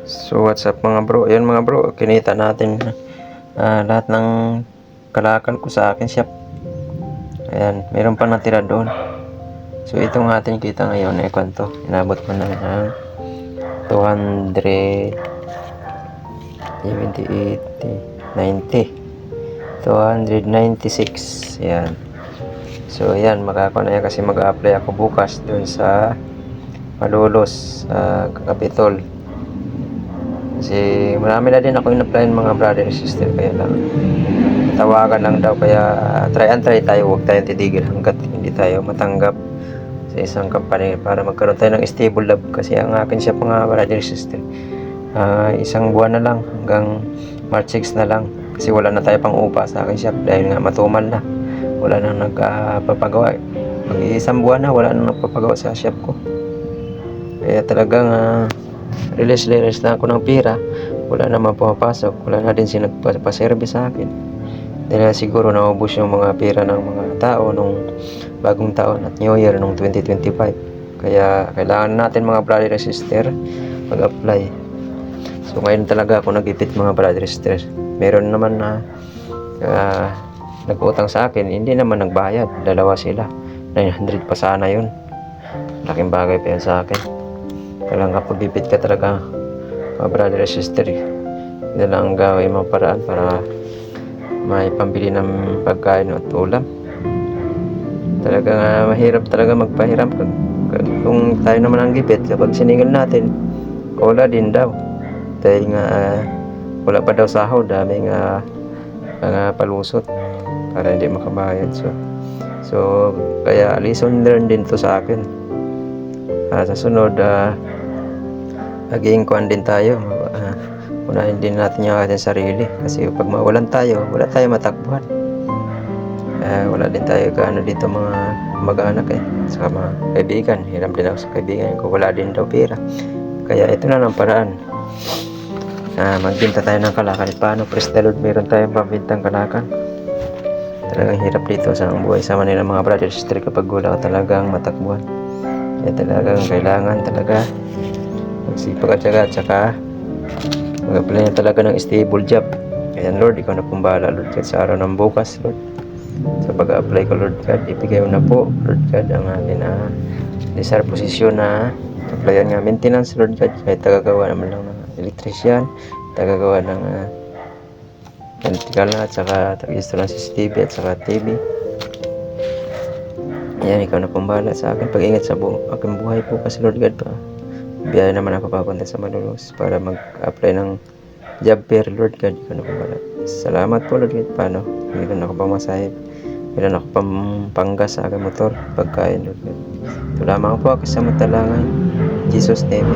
So what's up mga bro, ayun mga bro, kinita natin lahat ng kalakal ko sa akin shop. Ayan, meron pa natira doon. So itong ating kita ngayon ay kwanto, inabot mo na ng 270, 80, 90, 296. Ayan. So ayan, makakuna yan kasi mag-a-apply ako bukas doon sa Malolos, Capitol. Kasi marami na din ako in-applyan mga brother and sister, kaya lang tawagan lang daw, kaya try and try tayo, huwag tayong titigil hanggat hindi tayo matanggap sa isang company para magkaroon tayo ng stable lab. Kasi ang akin siya mga brother and sister, isang buwan na lang, hanggang March 6 na lang, kasi wala na tayo pang upa sa akin shop dahil nga matumal na, wala nang nagpapagawa. Pag isang buwan na wala nang nagpapagawa sa shop ko, kaya talagang release na ako ng pera, wala naman pumapasok, wala na din siya nagpaservice sa akin dahil siguro naubos yung mga pera ng mga tao nung bagong taon at New Year nung 2025. Kaya kailangan natin mga brother and sister mag-apply. So ngayon talaga ako nag-ipit mga brother and sister. Meron naman na nag-utang sa akin, hindi naman nagbayad, dalawa sila, 900 pa sana yun. Laking bagay pa yun sa akin. Kailangan kapag ipit ka talaga mga brother and sister, hindi lang gawin mga paraan para may pambili ng pagkain at ulam. Talagang mahirap talaga magpahiram kung tayo naman ang gipit. Kapag siningil natin, wala din daw dahil nga wala pa daw sahod, daming palusot para hindi makabayad. So kaya lesson learned din to sa akin. Sa sunod maging kuhan din tayo, unahin din natin yung ating sarili, kasi pag mawalan tayo, wala tayo matakbuhan. Wala din tayo kaano dito mga mag-anak sa mga kaibigan. Hiram din ako sa kaibigan ko, wala din daw pera. Kaya ito na lang paraan, magbinta tayo ng kalakal. Paano? Praise the Lord, meron tayong pambintang kalakal. Talagang hirap dito sa buhay sa Manila mga brother sister kapag wala ka talagang matakbuhan. Kaya talagang kailangan talaga magsipag at saka mag-apply na talaga ng stable job. Ayan Lord, ikaw na pong bahala Lord God sa araw ng bukas Lord. Sa pag-apply ko Lord God, ibigay mo na po Lord God ang akin desired posisyon na applyan nga maintenance Lord God, kahit tagagawa naman lang ng electrician, tagagawa ng electrical at saka tag-install ng CCTV at saka TV. Ayan, ikaw na pong bahala sa akin, pag-ingat sa aking buhay po kasi Lord God pa. Biyahe naman ako papunta sa Malolos para mag-apply ng job fair Lord God, ikaw na pong bahala. Salamat po Lord God. Paano? Meron ako pang masahib, meron ako pang panggas sa aking motor, pagkain Lord God. Ito lamang po ako sa matalangan. Jesus name.